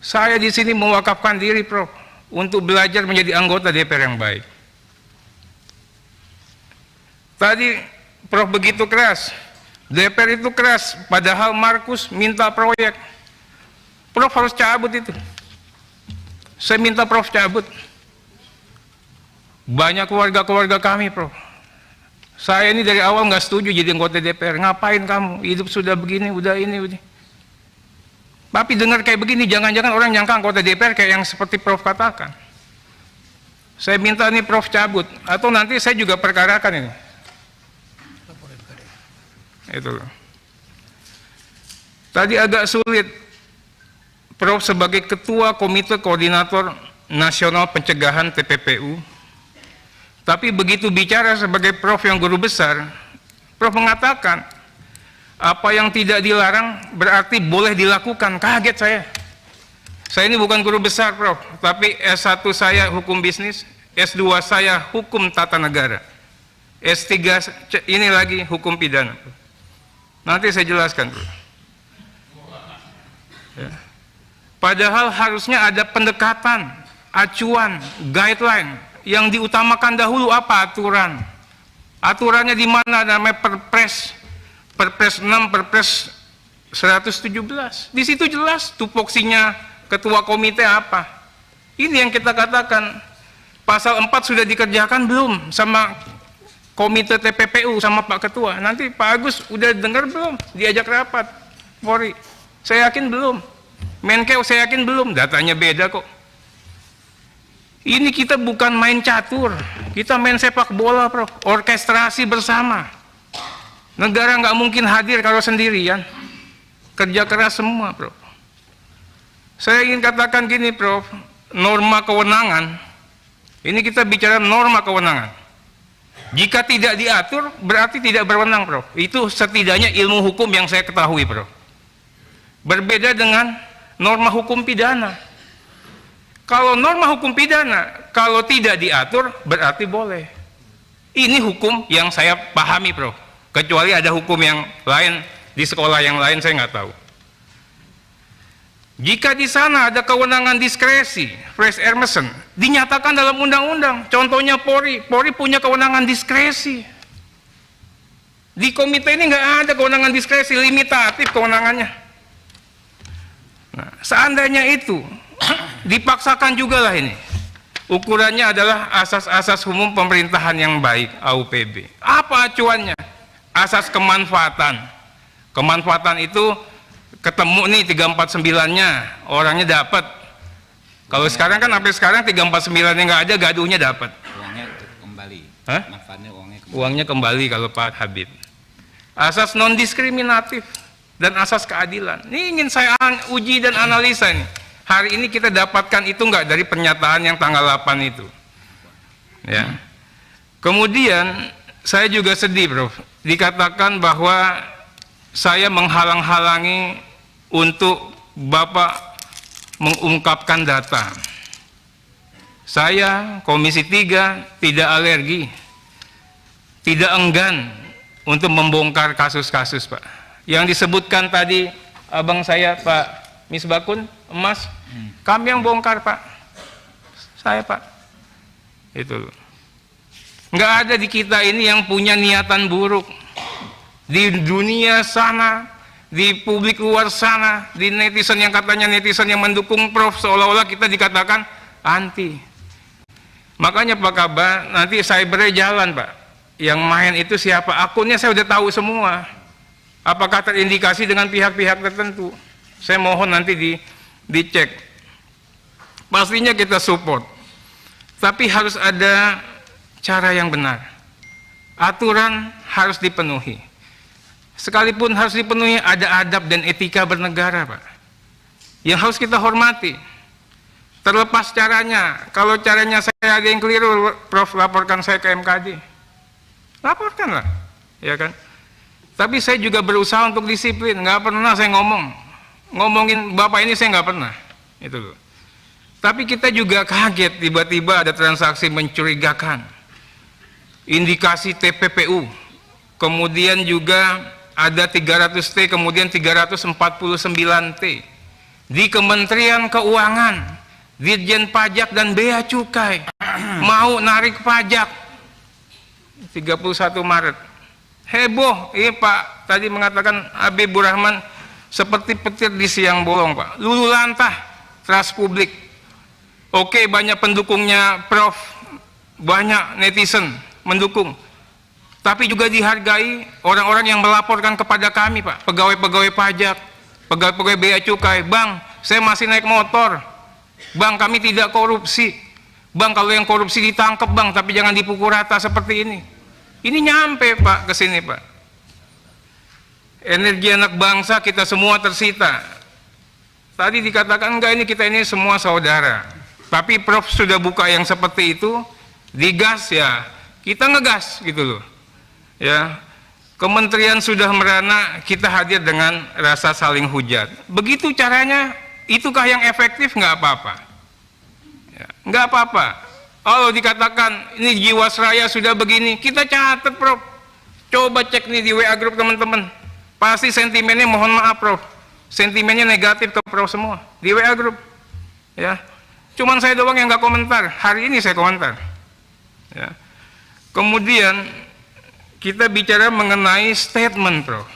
Saya di sini mewakafkan diri, Prof, untuk belajar menjadi anggota DPR yang baik. Tadi Prof begitu keras, DPR itu keras, padahal Markus minta proyek. Prof harus cabut itu. Saya minta Prof cabut. Banyak keluarga-keluarga kami, Prof. Saya ini dari awal nggak setuju jadi anggota DPR. Ngapain kamu? Hidup sudah begini, udah ini. Tapi dengar kayak begini, jangan-jangan orang nyangka anggota DPR kayak yang seperti Prof katakan. Saya minta nih Prof cabut, atau nanti saya juga perkarakan ini. Itu loh. Tadi agak sulit, Prof sebagai Ketua Komite Koordinator Nasional Pencegahan TPPU, tapi begitu bicara sebagai Prof yang guru besar, Prof mengatakan, apa yang tidak dilarang berarti boleh dilakukan. Kaget saya. Saya ini bukan guru besar, Prof, tapi S1 saya hukum bisnis, S2 saya hukum tata negara, S3 ini lagi hukum pidana. Nanti saya jelaskan, Prof. Ya. Padahal harusnya ada pendekatan, acuan, guideline. Yang diutamakan dahulu apa? Aturan. Aturannya di mana? Namanya Perpres 6, Perpres 117. Di situ jelas tupoksinya ketua komite apa. Ini yang kita katakan. Pasal 4 sudah dikerjakan belum sama komite TPPU sama Pak Ketua? Nanti Pak Agus udah dengar belum? Diajak rapat Polri? Saya yakin belum. Menkeu saya yakin belum. Datanya beda kok. Ini kita bukan main catur. Kita main sepak bola, Prof. Orkestrasi bersama. Negara nggak mungkin hadir kalau sendirian. Kerja keras semua, Prof. Saya ingin katakan gini, Prof. Norma kewenangan. Ini kita bicara norma kewenangan. Jika tidak diatur, berarti tidak berwenang, Prof. Itu setidaknya ilmu hukum yang saya ketahui, Prof. Berbeda dengan norma hukum pidana. Kalau norma hukum pidana, kalau tidak diatur, berarti boleh. Ini hukum yang saya pahami, Prof. Kecuali ada hukum yang lain, di sekolah yang lain saya nggak tahu. Jika di sana ada kewenangan diskresi, fresh air mesin, dinyatakan dalam undang-undang. Contohnya Polri punya kewenangan diskresi. Di komite ini nggak ada kewenangan diskresi, limitatif kewenangannya. Nah, seandainya itu dipaksakan juga lah ini. Ukurannya adalah asas-asas umum pemerintahan yang baik, AUPB. Apa acuannya? Asas kemanfaatan. Kemanfaatan itu ketemu nih 349-nya, orangnya dapat. Kalau sekarang kan sampai sekarang 349-nya nggak ada, gaduhnya dapat. Uangnya kembali. Hah? Manfaatnya Uangnya kembali kalau Pak Habib. Asas non diskriminatif dan asas keadilan. Ini ingin saya uji dan analisa nih. Hari ini kita dapatkan itu nggak dari pernyataan yang tanggal 8 itu. Ya. Kemudian saya juga sedih, Prof. Dikatakan bahwa saya menghalang-halangi untuk Bapak mengungkapkan data. Saya, Komisi 3, tidak alergi, tidak enggan untuk membongkar kasus-kasus, Pak. Yang disebutkan tadi abang saya, Pak Misbakun, Emas, kami yang bongkar, Pak. Saya, Pak. Itu. Nggak ada di kita ini yang punya niatan buruk. Di dunia sana, di publik luar sana, di netizen yang katanya netizen yang mendukung Prof, seolah-olah kita dikatakan anti. Makanya Pak Kabar, nanti cybernya jalan, Pak. Yang main itu siapa? Akunnya saya udah tahu semua. Apakah terindikasi dengan pihak-pihak tertentu? Saya mohon nanti dicek. Pastinya kita support. Tapi harus ada cara yang benar. Aturan harus dipenuhi. Sekalipun harus dipenuhi, ada adab dan etika bernegara, Pak. Yang harus kita hormati. Terlepas caranya, kalau caranya saya ada yang keliru, Prof, laporkan saya ke MKD. Laporkanlah, ya kan? Tapi saya juga berusaha untuk disiplin. Nggak pernah saya ngomongin Bapak ini saya nggak pernah. Itu loh. Tapi kita juga kaget tiba-tiba ada transaksi mencurigakan. Indikasi TPPU. Kemudian juga ada 300T, kemudian 349T. di Kementerian Keuangan, Ditjen Pajak dan Bea Cukai mau narik pajak 31 Maret. Heboh, iya Pak, tadi mengatakan Habibur Rahman seperti petir di siang bolong Pak, lulu lantah trust publik. Oke, banyak pendukungnya Prof, banyak netizen mendukung, tapi juga dihargai orang-orang yang melaporkan kepada kami Pak, pegawai-pegawai pajak, pegawai-pegawai bea cukai. Bang, saya masih naik motor, Bang, kami tidak korupsi, Bang, kalau yang korupsi ditangkap Bang, tapi jangan dipukul rata seperti ini. Ini nyampe Pak ke sini Pak. Energi anak bangsa kita semua tersita. Tadi dikatakan enggak, ini kita ini semua saudara. Tapi Prof sudah buka yang seperti itu, digas ya, kita ngegas gitu loh. Ya, kementerian sudah merana, kita hadir dengan rasa saling hujat. Begitu caranya, itukah yang efektif? Nggak apa-apa. Ya, nggak apa-apa. Kalau dikatakan ini Jiwasraya sudah begini, kita catat Prof. Coba cek nih di WA Group teman-teman. Pasti sentimennya, mohon maaf Prof, sentimennya negatif ke Prof semua di WA Group. Ya. Cuman saya doang yang nggak komentar. Hari ini saya komentar. Ya. Kemudian kita bicara mengenai statement, Prof.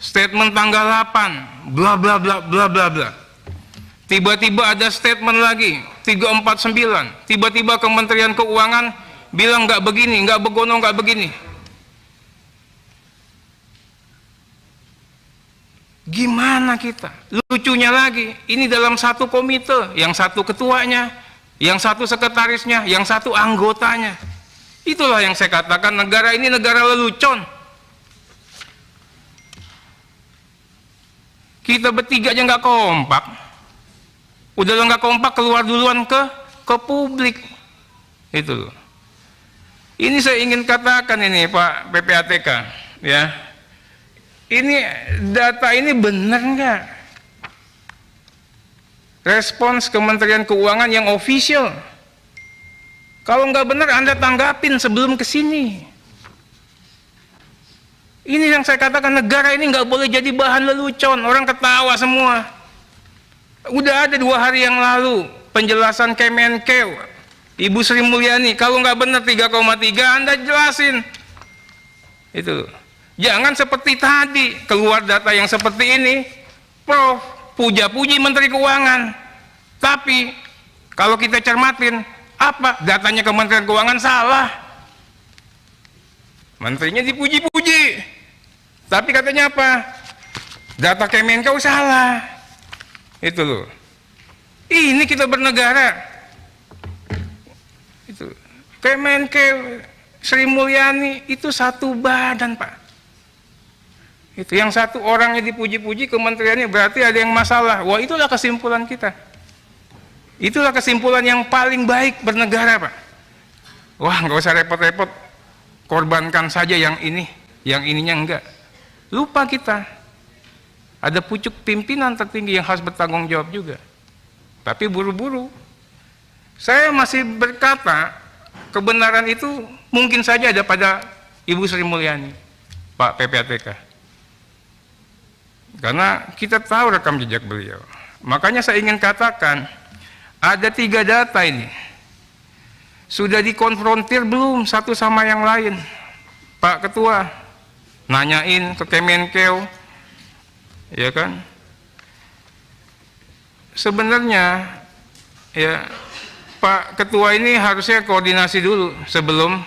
Statement tanggal 8, bla bla bla bla bla bla. Tiba-tiba ada statement lagi 349. Tiba-tiba Kementerian Keuangan bilang nggak begini, nggak begono, nggak begini. Gimana kita? Lucunya lagi, ini dalam satu komite, yang satu ketuanya, yang satu sekretarisnya, yang satu anggotanya. Itulah yang saya katakan, negara ini negara lelucon. Kita bertiga aja nggak kompak. Udah lo nggak kompak, keluar duluan ke publik. Itu loh. Ini saya ingin katakan ini Pak PPATK, ya. Ini data ini benar nggak? Respons Kementerian Keuangan yang official. Kalau nggak benar Anda tanggapin sebelum ke sini. Ini yang saya katakan, negara ini nggak boleh jadi bahan lelucon, orang ketawa semua. Udah ada 2 hari yang lalu penjelasan Kemenkeu, Ibu Sri Mulyani, kalau nggak benar 3,3 Anda jelasin. Itu. Jangan seperti tadi, keluar data yang seperti ini, Prof, puja-puji Menteri Keuangan. Tapi, kalau kita cermatin, apa? Datanya Kementerian Keuangan salah. Menterinya dipuji-puji. Tapi katanya apa? Data Kemenkeu salah. Itu loh. Ini kita bernegara. Itu. Kemenkeu, Sri Mulyani, itu satu badan, Pak. Itu yang satu orangnya dipuji-puji, kementeriannya, berarti ada yang masalah. Wah, itulah kesimpulan kita. Itulah kesimpulan yang paling baik bernegara, Pak. Wah, nggak usah repot-repot, korbankan saja yang ini, yang ininya enggak. Lupa kita. Ada pucuk pimpinan tertinggi yang harus bertanggung jawab juga. Tapi buru-buru. Saya masih berkata, kebenaran itu mungkin saja ada pada Ibu Sri Mulyani, Pak PPATK. Karena kita tahu rekam jejak beliau. Makanya saya ingin katakan, ada 3 data ini. Sudah dikonfrontir belum satu sama yang lain? Pak Ketua, nanyain ke Kemenkeu, ya kan? Sebenarnya, ya Pak Ketua ini harusnya koordinasi dulu sebelum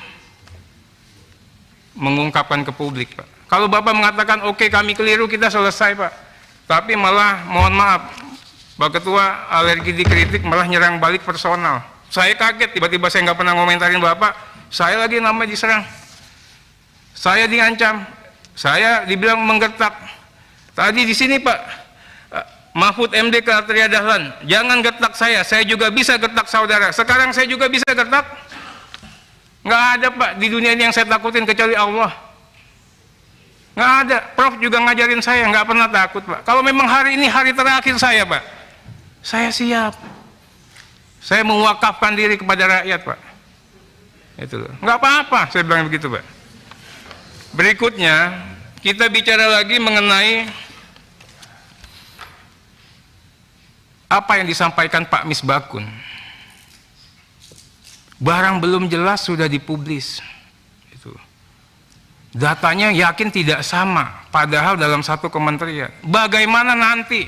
mengungkapkan ke publik, Pak. Kalau Bapak mengatakan, oke, kami keliru, kita selesai, Pak. Tapi malah, mohon maaf, Pak Ketua alergi dikritik, malah nyerang balik personal. Saya kaget, tiba-tiba saya nggak pernah ngomentarin Bapak, saya lagi namanya diserang. Saya diancam, saya dibilang menggertak. Tadi di sini, Pak, Mahfud MD ke Atria Dahlan, jangan gertak saya juga bisa gertak saudara. Sekarang saya juga bisa gertak. Nggak ada, Pak, di dunia ini yang saya takutin kecuali Allah. Nggak ada. Prof juga ngajarin saya, nggak pernah takut, Pak. Kalau memang hari ini hari terakhir saya, Pak, saya siap. Saya mewakafkan diri kepada rakyat, Pak. Itu loh. Nggak apa-apa, saya bilang begitu, Pak. Berikutnya, kita bicara lagi mengenai apa yang disampaikan Pak Misbakun. Barang belum jelas sudah dipublis. Itu. Datanya yakin tidak sama, padahal dalam satu kementerian. Bagaimana nanti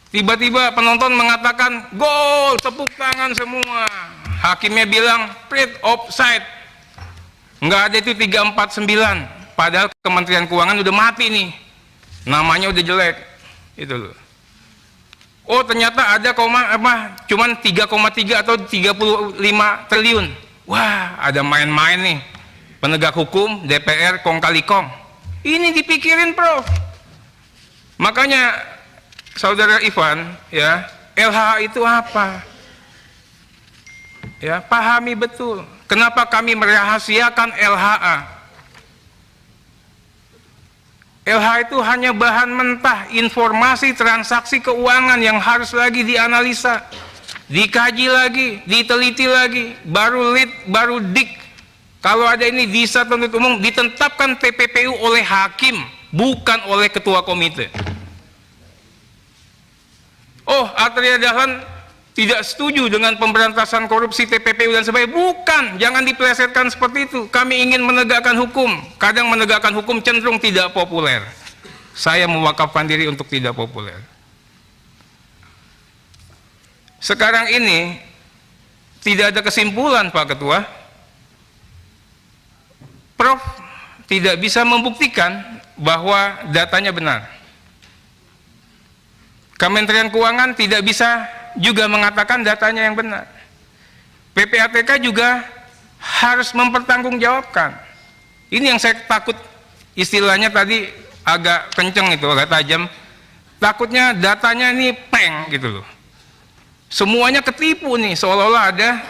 tiba-tiba penonton mengatakan gol, tepuk tangan semua. Hakimnya bilang print offside. Enggak ada itu 349. Padahal Kementerian Keuangan udah mati nih. Namanya udah jelek. Itu loh. Oh, ternyata ada cuman 3,3 atau 35 triliun. Wah, ada main-main nih. Penegak hukum, DPR, kong kali kong. Ini dipikirin, Prof. Makanya Saudara Ivan, ya, LHA itu apa? Ya, pahami betul. Kenapa kami merahasiakan LHA? LHA itu hanya bahan mentah, informasi transaksi keuangan yang harus lagi dianalisa, dikaji lagi, diteliti lagi, baru lead, baru dik. Kalau ada ini bisa penuntut umum ditetapkan TPPU oleh hakim, bukan oleh ketua komite. Oh, Atria Dahlan tidak setuju dengan pemberantasan korupsi TPPU dan sebagainya. Bukan, jangan dipelesetkan seperti itu. Kami ingin menegakkan hukum. Kadang menegakkan hukum cenderung tidak populer. Saya mewakafkan diri untuk tidak populer. Sekarang ini tidak ada kesimpulan, Pak Ketua. Prof tidak bisa membuktikan bahwa datanya benar. Kementerian Keuangan tidak bisa juga mengatakan datanya yang benar. PPATK juga harus mempertanggungjawabkan. Ini yang saya takut, istilahnya tadi agak kenceng itu, agak tajam. Takutnya datanya ini peng gitu loh. Semuanya ketipu nih, seolah-olah ada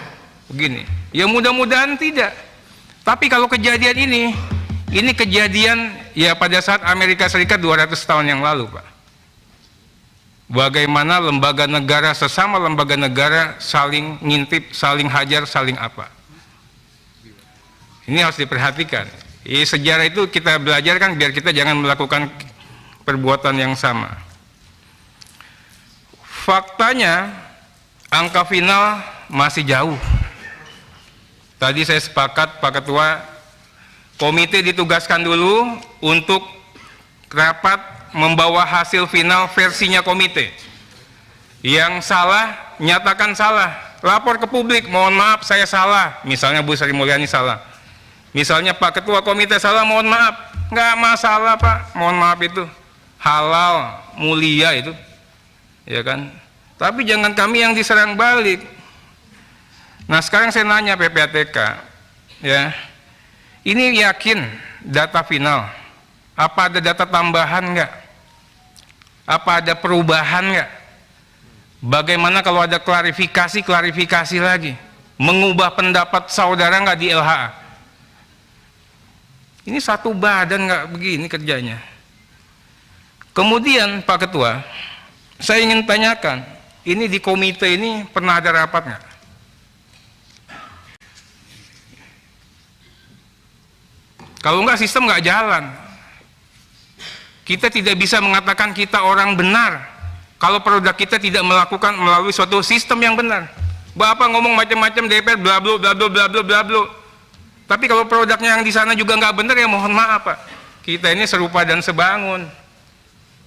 begini. Ya mudah-mudahan tidak. Tapi kalau kejadian ini kejadian ya pada saat Amerika Serikat 200 tahun yang lalu, Pak. Bagaimana lembaga negara, sesama lembaga negara saling ngintip, saling hajar, saling apa. Ini harus diperhatikan. Sejarah itu kita belajar kan biar kita jangan melakukan perbuatan yang sama. Faktanya angka final masih jauh. Tadi saya sepakat Pak Ketua, komite ditugaskan dulu untuk rapat membawa hasil final versinya komite. Yang salah, nyatakan salah. Lapor ke publik, mohon maaf saya salah. Misalnya Bu Sri Mulyani salah. Misalnya Pak Ketua Komite salah, mohon maaf. Nggak masalah Pak, mohon maaf itu. Halal, mulia itu. Ya kan? Tapi jangan kami yang diserang balik. Nah sekarang saya nanya PPATK. Ya, ini yakin data final. Apa ada data tambahan nggak? Apa ada perubahan nggak? Bagaimana kalau ada klarifikasi lagi? Mengubah pendapat saudara nggak di LHA? Ini satu badan nggak begini kerjanya. Kemudian Pak Ketua, saya ingin tanyakan, ini di komite ini pernah ada rapat nggak? Kalau nggak sistem nggak jalan. Kita tidak bisa mengatakan kita orang benar kalau produk kita tidak melakukan melalui suatu sistem yang benar. Bapak ngomong macam-macam DPR bla bla bla bla bla bla bla. Tapi kalau produknya yang di sana juga nggak benar ya mohon maaf Pak. Kita ini serupa dan sebangun.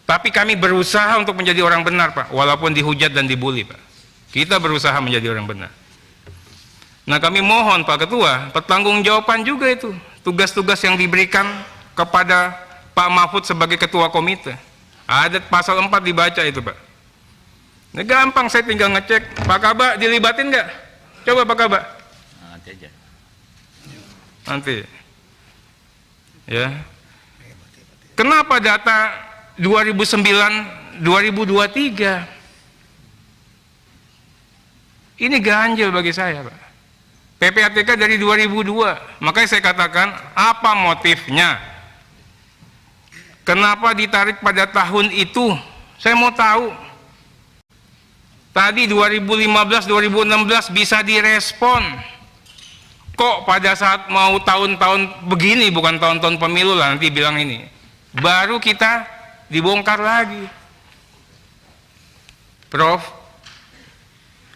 Tapi kami berusaha untuk menjadi orang benar Pak, walaupun dihujat dan dibully Pak. Kita berusaha menjadi orang benar. Nah kami mohon Pak Ketua, pertanggungjawaban juga itu tugas-tugas yang diberikan kepada Pak Mahfud sebagai ketua komite. Ada pasal 4 dibaca itu Pak. Ini gampang, saya tinggal ngecek. Pak Kaba dilibatin nggak? Coba Pak Kaba. Nanti aja. Nanti. Ya. Kenapa data 2009 2023? Ini ganjil bagi saya Pak. PPATK dari 2002. Makanya saya katakan apa motifnya? Kenapa ditarik pada tahun itu? Saya mau tahu. Tadi 2015-2016 bisa direspon. Kok pada saat mau tahun-tahun begini, bukan tahun-tahun pemilu lah nanti bilang ini. Baru kita dibongkar lagi. Prof,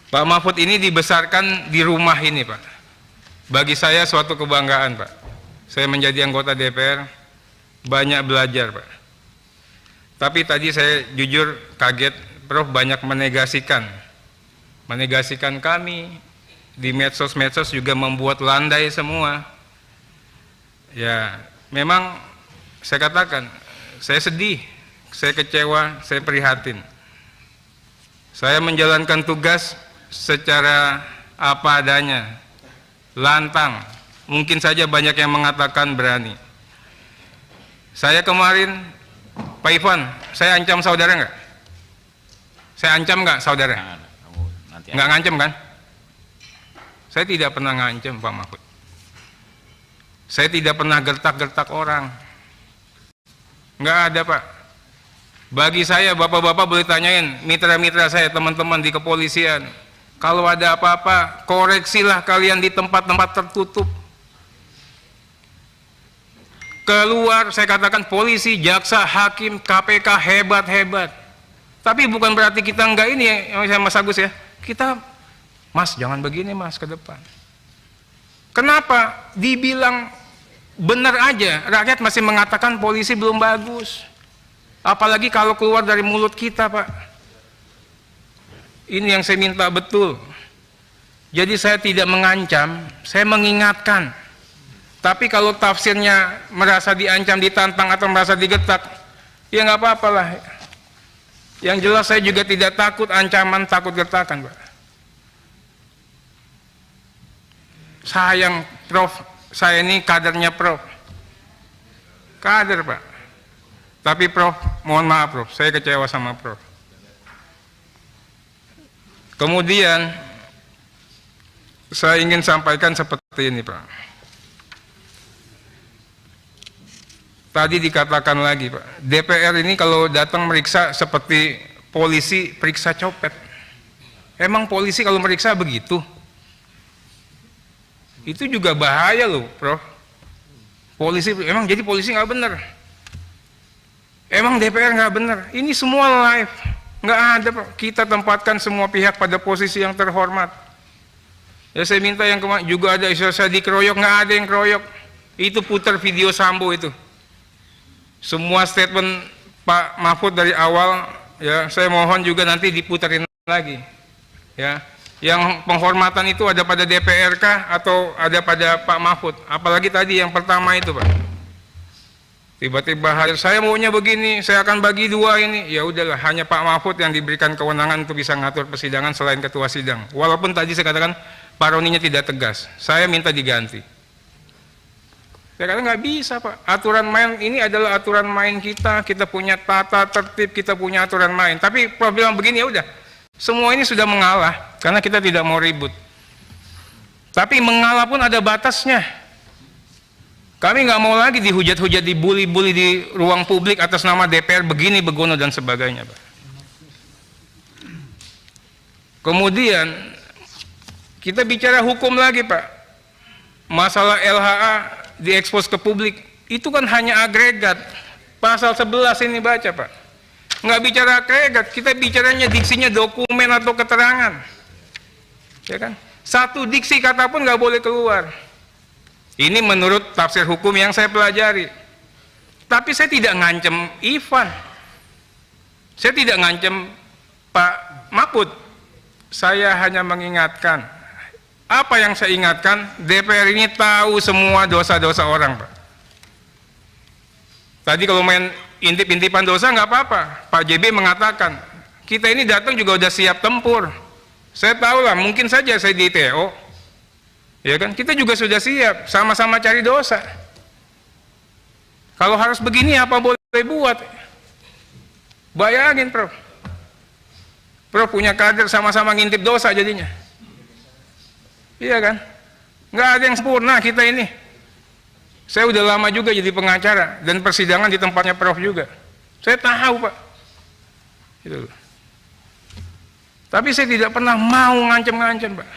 Pak Mahfud ini dibesarkan di rumah ini, Pak. Bagi saya suatu kebanggaan, Pak. Saya menjadi anggota DPR, banyak belajar, Pak. Tapi tadi saya jujur kaget, Prof banyak menegasikan kami di medsos juga membuat landai semua. Ya, memang saya katakan, saya sedih, saya kecewa, saya prihatin. Saya menjalankan tugas secara apa adanya, lantang. Mungkin saja banyak yang mengatakan berani. Saya kemarin, Pak Ivan, saya ancam saudara nggak? Saya ancam nggak saudara? Nggak ngancam kan? Saya tidak pernah ngancam, Pak Mahfud. Saya tidak pernah gertak-gertak orang. Nggak ada, Pak. Bagi saya, bapak-bapak boleh tanyain mitra-mitra saya, teman-teman di kepolisian. Kalau ada apa-apa, koreksilah kalian di tempat-tempat tertutup. Keluar, saya katakan polisi, jaksa, hakim, KPK hebat-hebat. Tapi bukan berarti kita enggak ini ya, Mas Agus ya. Kita, Mas jangan begini Mas ke depan. Kenapa? Dibilang benar aja, rakyat masih mengatakan polisi belum bagus. Apalagi kalau keluar dari mulut kita, Pak. Ini yang saya minta betul. Jadi saya tidak mengancam, saya mengingatkan. Tapi kalau tafsirnya merasa diancam, ditantang, atau merasa digetak, ya nggak apa-apa lah. Yang jelas saya juga tidak takut ancaman, takut gertakan, Pak. Sayang, Prof, saya ini kadernya Prof. Kader, Pak. Tapi Prof, mohon maaf Prof, saya kecewa sama Prof. Kemudian, saya ingin sampaikan seperti ini, Pak. Tadi dikatakan lagi, Pak, DPR ini kalau datang meriksa seperti polisi periksa copet. Emang polisi kalau meriksa begitu? Itu juga bahaya loh, Prof. Polisi, emang jadi polisi nggak benar? Emang DPR nggak benar? Ini semua live, nggak ada, Pak. Kita tempatkan semua pihak pada posisi yang terhormat. Ya saya minta yang kemarin juga ada isu saya dikeroyok, nggak ada yang keroyok. Itu putar video Sambo itu. Semua statement Pak Mahfud dari awal, ya saya mohon juga nanti diputarin lagi. Ya, yang penghormatan itu ada pada DPR kah atau ada pada Pak Mahfud? Apalagi tadi yang pertama itu, Pak. Tiba-tiba hadir, saya maunya begini, saya akan bagi dua ini. Ya udahlah, hanya Pak Mahfud yang diberikan kewenangan untuk bisa ngatur persidangan selain ketua sidang. Walaupun tadi saya katakan paroninya tidak tegas, saya minta diganti. Saya katakan nggak bisa, Pak. Aturan main ini adalah aturan main kita. Kita punya tata tertib, kita punya aturan main. Tapi problem begini ya udah, semua ini sudah mengalah karena kita tidak mau ribut. Tapi mengalah pun ada batasnya. Kami nggak mau lagi dihujat-hujat, dibully-bully di ruang publik atas nama DPR begini, begono, dan sebagainya, Pak. Kemudian, kita bicara hukum lagi, Pak. Masalah LHA diekspos ke publik, itu kan hanya agregat. Pasal 11 ini baca, Pak. Nggak bicara agregat, kita bicaranya diksinya dokumen atau keterangan. Ya kan? Satu diksi kata pun nggak boleh keluar. Ini menurut tafsir hukum yang saya pelajari. Tapi saya tidak ngancem Ivan. Saya tidak ngancem Pak Mahfud. Saya hanya mengingatkan. Apa yang saya ingatkan? DPR ini tahu semua dosa-dosa orang, Pak. Tadi kalau main intip-intipan dosa nggak apa-apa. Pak JB mengatakan, kita ini datang juga udah siap tempur. Saya tahu lah, mungkin saja saya di TO. Ya kan, kita juga sudah siap, sama-sama cari dosa. Kalau harus begini apa boleh buat? Bayangin, Prof. Prof punya kader sama-sama ngintip dosa jadinya. Iya kan? Nggak ada yang sempurna kita ini. Saya udah lama juga jadi pengacara dan persidangan di tempatnya Prof juga. Saya tahu, Pak. Gitu. Tapi saya tidak pernah mau ngancem-ngancem, Pak.